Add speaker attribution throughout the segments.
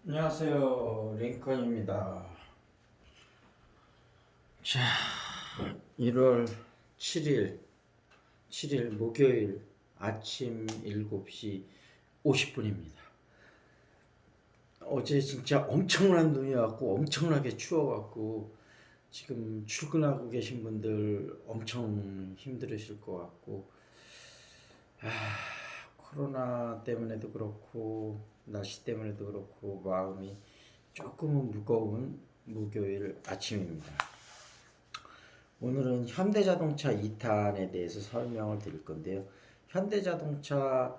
Speaker 1: 안녕하세요. 링컨입니다. 자, 1월 7일 목요일 아침 7시 50분입니다. 어제 진짜 엄청난 눈이 왔고 엄청나게 추워갖고 지금 출근하고 계신 분들 엄청 힘들으실 것 같고, 아, 코로나 때문에도 그렇고 날씨 때문에도 그렇고 마음이 조금은 무거운 목요일 아침입니다. 오늘은 현대자동차 2탄에 대해서 설명을 드릴 건데요. 현대자동차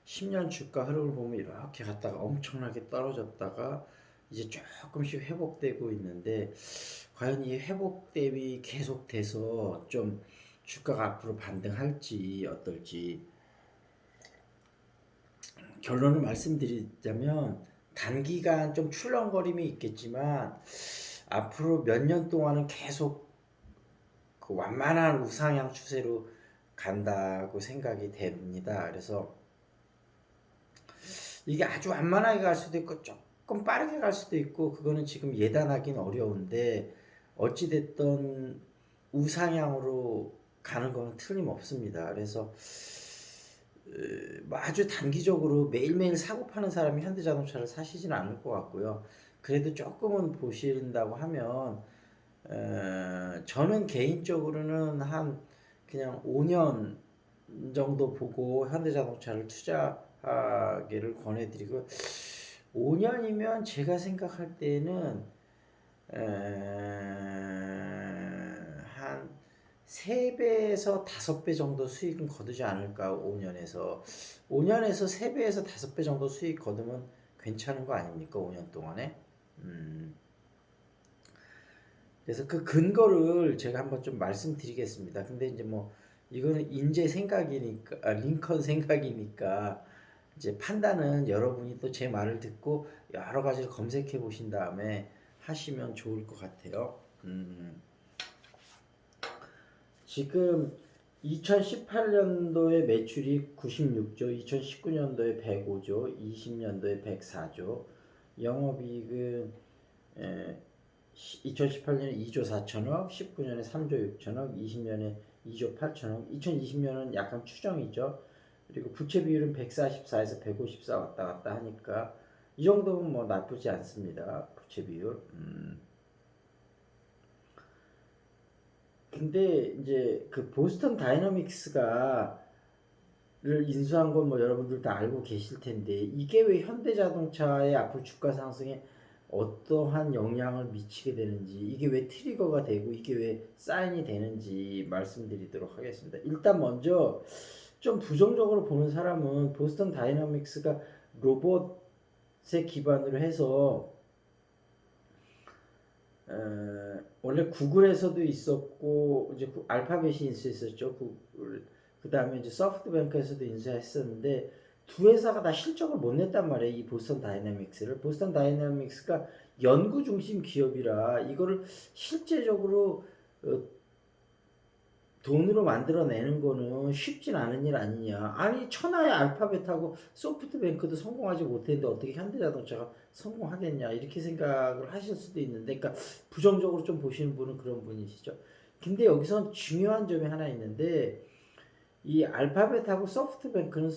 Speaker 1: 10년 주가 흐름을 보면 이렇게 갔다가 엄청나게 떨어졌다가 이제 조금씩 회복되고 있는데, 과연 이 회복됨이 계속돼서 좀 주가가 앞으로 반등할지 어떨지, 결론을 말씀드리자면 단기간 좀 출렁거림이 있겠지만 앞으로 몇 년 동안은 계속 그 완만한 우상향 추세로 간다고 생각이 됩니다. 그래서 이게 아주 완만하게 갈 수도 있고 조금 빠르게 갈 수도 있고, 그거는 지금 예단하기는 어려운데 어찌됐든 우상향으로 가는 건 틀림없습니다. 그래서 뭐 아주 단기적으로 매일매일 사고 파는 사람이 현대자동차를 사시지는 않을 것 같고요. 그래도 조금은 보신다고 하면 저는 개인적으로는 한 그냥 5년 정도 보고 현대자동차를 투자하기를 권해드리고, 5년이면 제가 생각할 때는 한 3배에서 5배 정도 수익은 거두지 않을까. 5년에서 3배에서 5배 정도 수익 거두면 괜찮은 거 아닙니까? 5년 동안에. 그래서 그 근거를 제가 한번 좀 말씀드리겠습니다. 근데 이제 뭐 이거는 인제 생각이니까, 링컨 생각이니까 이제 판단은 여러분이 또 제 말을 듣고 여러 가지를 검색해 보신 다음에 하시면 좋을 것 같아요. 지금 2018년도에 매출이 96조, 2019년도에 105조, 20년도에 104조, 영업이익은 2018년에 2조 4천억, 19년에 3조 6천억, 20년에 2조 8천억, 2020년은 약간 추정이죠. 그리고 부채 비율은 144에서 154 왔다 갔다 하니까 이 정도면 뭐 나쁘지 않습니다. 부채 비율. 근데 이제 그 보스턴 다이너믹스가 를 인수한 건 뭐 여러분들 다 알고 계실 텐데, 이게 왜 현대자동차의 앞으로 주가 상승에 어떠한 영향을 미치게 되는지, 이게 왜 트리거가 되고 이게 왜 사인이 되는지 말씀드리도록 하겠습니다. 일단 먼저 좀 부정적으로 보는 사람은 보스턴 다이너믹스가 로봇에 기반으로 해서 원래 구글에서도 있었고 이제 알파벳이 인수했었죠. 그 다음에 이제 소프트뱅크에서도 인수했었는데 두 회사가 다 실적을 못 냈단 말이에요. 이 보스턴 다이내믹스를. 보스턴 다이내믹스가 연구 중심 기업이라 이거를 실제적으로 돈으로 만들어내는 거는 쉽진 않은 일 아니냐. 아니 천하의 알파벳하고 소프트뱅크도 성공하지 못했는데 어떻게 현대자동차가 성공하겠냐, 이렇게 생각을 하실 수도 있는데, 그러니까 부정적으로 좀 보시는 분은 그런 분이시죠. 근데 여기서 중요한 점이 하나 있는데, 이 알파벳하고 소프트뱅크는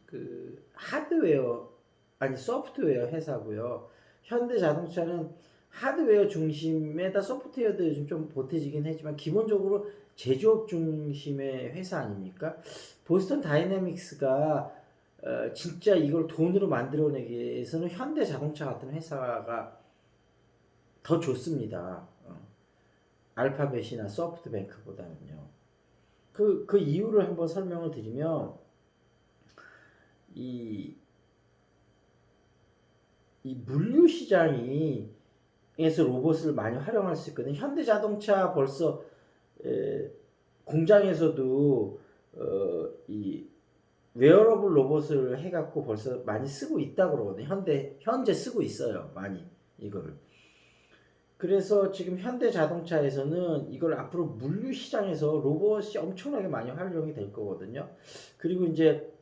Speaker 1: 그 하드웨어, 아니 소프트웨어 회사고요. 현대자동차는 하드웨어 중심에다 소프트웨어도 요즘 좀 보태지긴 했지만 기본적으로 제조업 중심의 회사 아닙니까? 보스턴 다이내믹스가 진짜 이걸 돈으로 만들어내기 위해서는 현대자동차 같은 회사가 더 좋습니다. 알파벳이나 소프트뱅크보다는요. 그 이유를 한번 설명을 드리면, 이, 이 물류 시장이 에서 로봇을 많이 활용할 수 있거든요. 현대자동차 벌써 공장에서도 이 웨어러블 로봇을 해갖고 벌써 많이 쓰고 있다고 그러거든요. 현재 쓰고 있어요. 많이 이거를. 그래서 지금 현대자동차에서는 이걸 앞으로 물류 시장에서 로봇이 엄청나게 많이 활용이 될 거거든요. 그리고 이제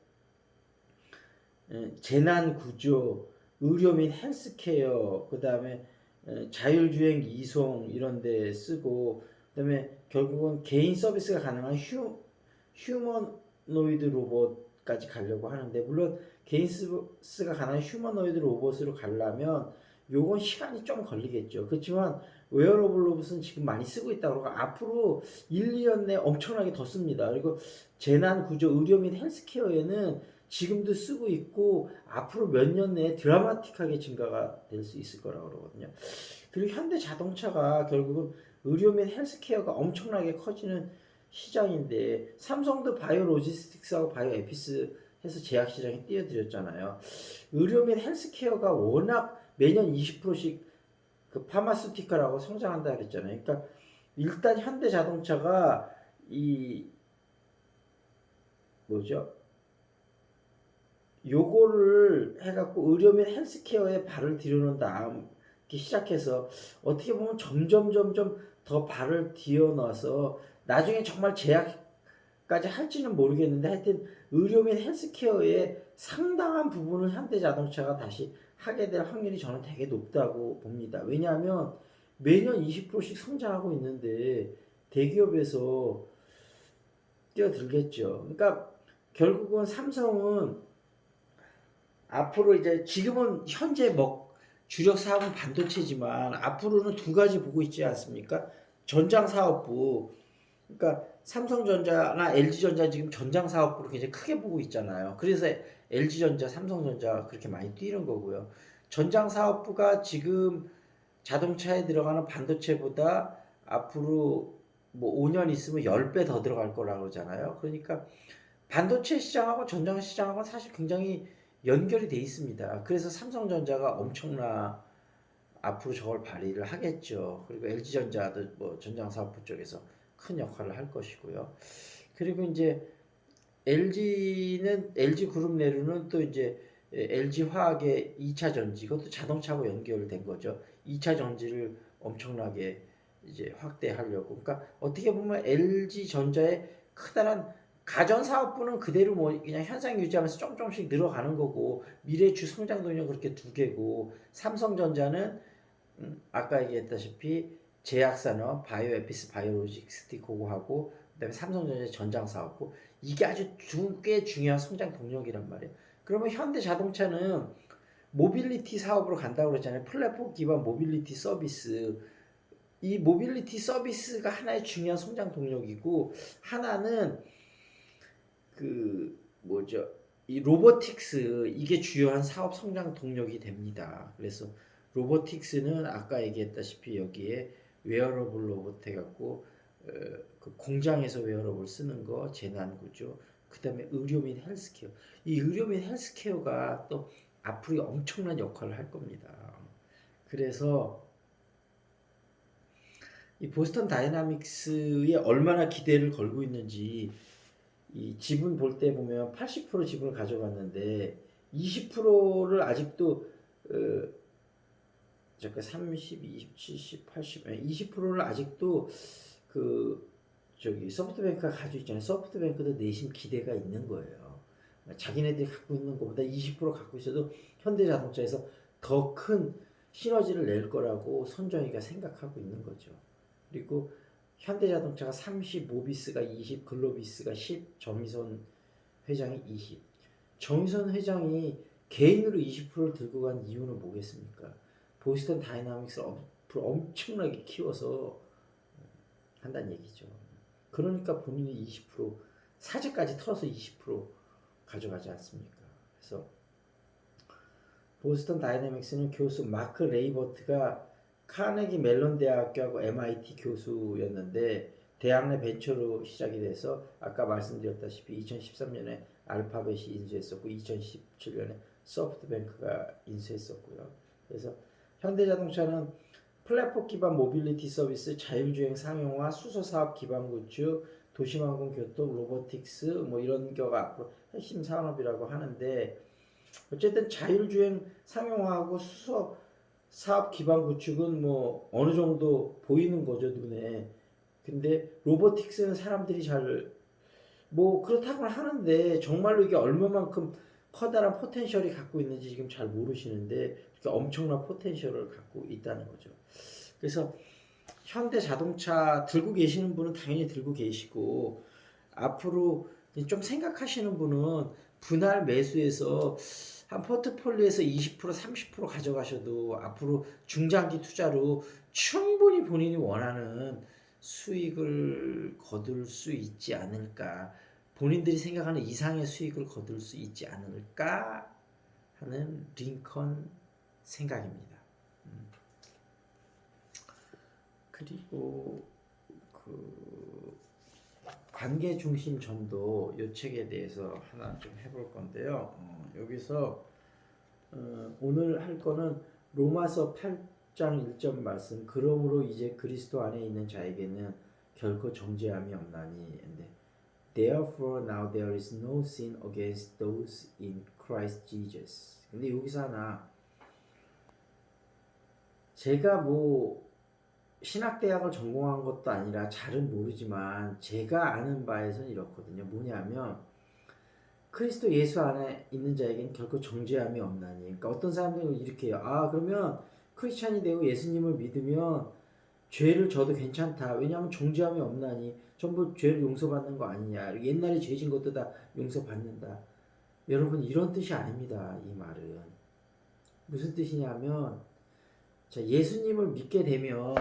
Speaker 1: 재난 구조, 의료 및 헬스케어, 그 다음에 자율주행 이송 이런 데 쓰고, 그 다음에 결국은 개인 서비스가 가능한 휴머노이드 로봇까지 가려고 하는데, 물론 개인 서비스가 가능한 휴머노이드 로봇으로 가려면 요건 시간이 좀 걸리겠죠. 그렇지만 웨어러블 로봇은 지금 많이 쓰고 있다고 그러고 앞으로 1, 2년 내에 엄청나게 더 씁니다. 그리고 재난 구조, 의료 및 헬스케어에는 지금도 쓰고 있고 앞으로 몇 년 내에 드라마틱하게 증가가 될 수 있을 거라고 그러거든요. 그리고 현대 자동차가 결국은 의료 및 헬스케어가 엄청나게 커지는 시장인데, 삼성도 바이오 로지스틱스하고 바이오 에피스 해서 제약 시장에 뛰어들었잖아요. 의료 및 헬스케어가 워낙 매년 20%씩 그 파마스티컬하고 성장한다 그랬잖아요. 그러니까 일단 현대 자동차가 이 뭐죠? 요거를 해갖고 의료 및 헬스케어에 발을 들여놓은 다음 시작해서 어떻게 보면 점점 더 발을 디뎌놔서 나중에 정말 제약까지 할지는 모르겠는데, 하여튼 의료 및 헬스케어의 상당한 부분을 현대자동차가 다시 하게 될 확률이 저는 되게 높다고 봅니다. 왜냐하면 매년 20%씩 성장하고 있는데 대기업에서 뛰어들겠죠. 그러니까 결국은 삼성은 앞으로 이제 지금은 현재 주력 사업은 반도체지만 앞으로는 두 가지 보고 있지 않습니까? 전장 사업부. 그러니까 삼성전자나 LG전자 지금 전장 사업부를 굉장히 크게 보고 있잖아요. 그래서 LG전자, 삼성전자 그렇게 많이 뛰는 거고요. 전장 사업부가 지금 자동차에 들어가는 반도체보다 앞으로 뭐 5년 있으면 10배 더 들어갈 거라고 그러잖아요. 그러니까 반도체 시장하고 전장 시장하고 사실 굉장히 연결이 돼 있습니다. 그래서 삼성전자가 엄청나 앞으로 저걸 발휘를 하겠죠. 그리고 LG전자도 뭐 전장 사업부 쪽에서 큰 역할을 할 것이고요. 그리고 이제 LG 그룹 내로는 또 이제 LG 화학의 2차 전지, 이것도 자동차하고 연결된 거죠. 2차 전지를 엄청나게 이제 확대하려고. 그러니까 어떻게 보면 LG 전자의 커다란 가전 사업부는 그대로 뭐 그냥 현상 유지하면서 조금씩 늘어가는 거고, 미래 주 성장 동력 그렇게 두 개고, 삼성전자는 아까 얘기했다시피 제약산업, 바이오 에피스, 바이오로직스틱 그거하고, 그다음에 삼성전자 전장 사업부, 이게 아주 두 개 중요한 성장 동력이란 말이에요. 그러면 현대 자동차는 모빌리티 사업으로 간다고 그랬잖아요. 플랫폼 기반 모빌리티 서비스. 이 모빌리티 서비스가 하나의 중요한 성장 동력이고, 하나는 그 뭐죠? 이 로보틱스, 이게 주요한 사업 성장 동력이 됩니다. 그래서 로보틱스는 아까 얘기했다시피 여기에 웨어러블 로봇 해갖고 그 공장에서 웨어러블 쓰는 거, 재난 구조, 그 다음에 의료 및 헬스케어. 이 의료 및 헬스케어가 또 앞으로 엄청난 역할을 할 겁니다. 그래서 이 보스턴 다이나믹스에 얼마나 기대를 걸고 있는지, 이 지분 볼 때 보면 80% 지분을 가져갔는데 20%를 아직도 잠깐 30, 20, 70, 80, 20%를 아직도 그 소프트뱅크가 가지고 있잖아요. 소프트뱅크도 내심 기대가 있는 거예요. 자기네들이 갖고 있는 것보다 20% 갖고 있어도 현대자동차에서 더 큰 시너지를 낼 거라고 손정희가 생각하고 있는 거죠. 그리고 현대자동차가 30, 모비스가 20, 글로비스가 10, 정의선 회장이 20. 정의선 회장이 개인으로 20%를 들고 간 이유는 뭐겠습니까? 보스턴 다이나믹스를 앞으로 엄청나게 키워서 한다는 얘기죠. 그러니까 본인이 20%, 사재까지 털어서 20% 가져가지 않습니까? 그래서 보스턴 다이나믹스는 교수 마크 레이버트가 카네기 멜론 대학교하고 MIT 교수였는데 대학 내 벤처로 시작이 돼서 아까 말씀드렸다시피 2013년에 알파벳이 인수했었고 2017년에 소프트뱅크가 인수했었고요. 그래서 현대자동차는 플랫폼 기반 모빌리티 서비스, 자율주행 상용화, 수소 사업 기반 구축, 도시환경 교통, 로보틱스 뭐 이런 거가 앞으로 핵심 산업이라고 하는데, 어쨌든 자율주행 상용화하고 수소 사업 기반 구축은 뭐 어느 정도 보이는 거죠, 눈에. 근데 로보틱스는 사람들이 잘 뭐 그렇다고는 하는데 정말로 이게 얼마만큼 커다란 포텐셜이 갖고 있는지 지금 잘 모르시는데 그러니까 엄청난 포텐셜을 갖고 있다는 거죠. 그래서 현대 자동차 들고 계시는 분은 당연히 들고 계시고 앞으로 좀 생각하시는 분은 분할 매수해서 한 포트폴리오에서 20% 30% 가져가셔도 앞으로 중장기 투자로 충분히 본인이 원하는 수익을 거둘 수 있지 않을까, 본인들이 생각하는 이상의 수익을 거둘 수 있지 않을까 하는 링컨 생각입니다. 그리고 그 관계 중심 전도 이 책에 대해서 하나 좀 해볼 건데요. 여기서 오늘 할 거는 로마서 8장 1절 말씀. 그러므로 이제 그리스도 안에 있는 자에게는 결코 정죄함이 없나니. Therefore now there is no sin against those in Christ Jesus. 근데 여기서 하나, 제가 뭐 신학대학을 전공한 것도 아니라 잘은 모르지만 제가 아는 바에서는 이렇거든요. 뭐냐면 그리스도 예수 안에 있는 자에게는 결코 정죄함이 없나니. 그러니까 어떤 사람들은 이렇게 해요. 아, 그러면 크리스찬이 되고 예수님을 믿으면 죄를 져도 괜찮다. 왜냐하면 정죄함이 없나니. 전부 죄를 용서받는 거 아니냐. 옛날에 죄진 것도 다 용서받는다. 여러분, 이런 뜻이 아닙니다. 이 말은. 무슨 뜻이냐면, 자, 예수님을 믿게 되면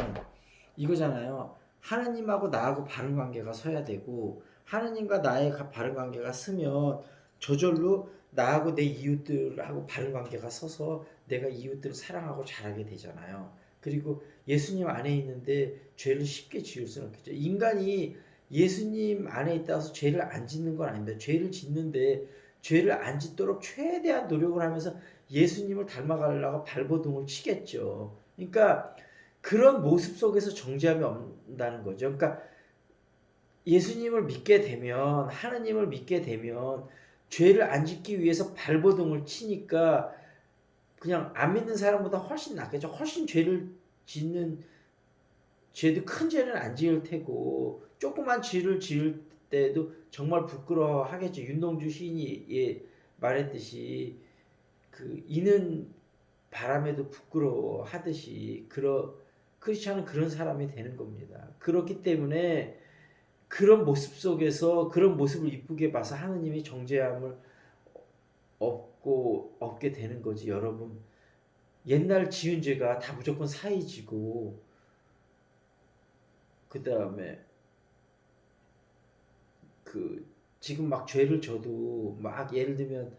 Speaker 1: 이거잖아요. 하나님하고 나하고 바른 관계가 서야 되고, 하나님과 나의 바른 관계가 서면 저절로 나하고 내 이웃들하고 바른 관계가 서서 내가 이웃들을 사랑하고 잘하게 되잖아요. 그리고 예수님 안에 있는데 죄를 쉽게 지을 수는 없겠죠. 인간이 예수님 안에 있다고 죄를 안 짓는 건 아닙니다. 죄를 짓는데 죄를 안 짓도록 최대한 노력을 하면서 예수님을 닮아가려고 발버둥을 치겠죠. 그러니까 그런 모습 속에서 정죄함이 없다는 거죠. 그러니까 예수님을 믿게 되면, 하나님을 믿게 되면 죄를 안 짓기 위해서 발버둥을 치니까 그냥 안 믿는 사람보다 훨씬 낫겠죠. 훨씬 죄를 짓는, 죄도 큰 죄는 안 지을 테고 조그만 죄를 지을 때도 정말 부끄러워하겠죠. 윤동주 시인이 말했듯이 그 이는 바람에도 부끄러워하듯이 크리스찬은 그런 사람이 되는 겁니다. 그렇기 때문에 그런 모습 속에서 그런 모습을 이쁘게 봐서 하느님이 정죄함을 없게 되는 거지. 여러분, 옛날 지은 죄가 다 무조건 사해지고 그 다음에 지금 막 죄를 져도 막 예를 들면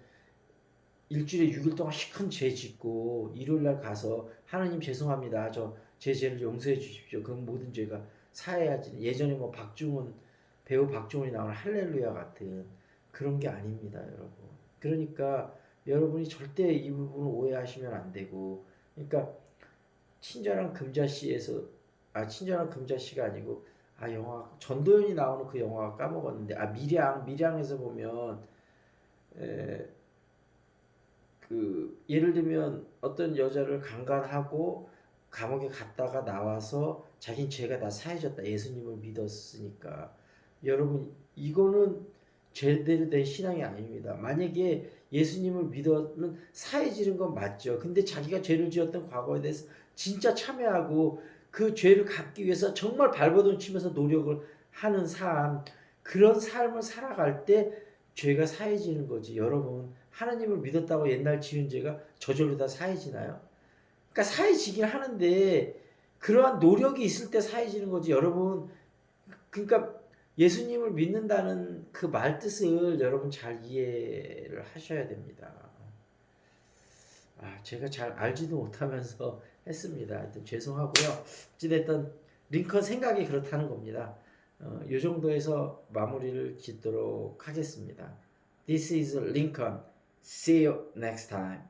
Speaker 1: 일주일에 6일 동안 시큰 죄 짓고 일요일날 가서 하나님 죄송합니다. 제 죄를 용서해 주십시오. 그럼 모든 죄가 사해야지. 예전에 뭐 배우 박중훈이 나오는 할렐루야 같은 그런 게 아닙니다, 여러분. 그러니까 여러분이 절대 이 부분을 오해하시면 안 되고, 그러니까 친절한 금자씨가 아니고, 영화 전도연이 나오는 그 영화가 까먹었는데, 밀양에서 보면 예를 들면 어떤 여자를 강간하고 감옥에 갔다가 나와서 자긴 죄가 다 사해졌다. 예수님을 믿었으니까. 여러분, 이거는 제대로 된 신앙이 아닙니다. 만약에 예수님을 믿으면 사해지는 건 맞죠. 근데 자기가 죄를 지었던 과거에 대해서 진짜 참회하고 그 죄를 갚기 위해서 정말 발버둥 치면서 노력을 하는 그런 삶을 살아갈 때 죄가 사해지는 거지. 여러분, 하나님을 믿었다고 옛날 지은 죄가 저절로 다 사해지나요? 그러니까 사해지긴 하는데 그러한 노력이 있을 때 사해지는 거지. 여러분, 그러니까 예수님을 믿는다는 그 말뜻을 여러분 잘 이해를 하셔야 됩니다. 제가 잘 알지도 못하면서 했습니다. 하여튼 죄송하고요. 어찌됐든 링컨 생각이 그렇다는 겁니다. 이 정도에서 마무리를 짓도록 하겠습니다. This is Lincoln. See you next time.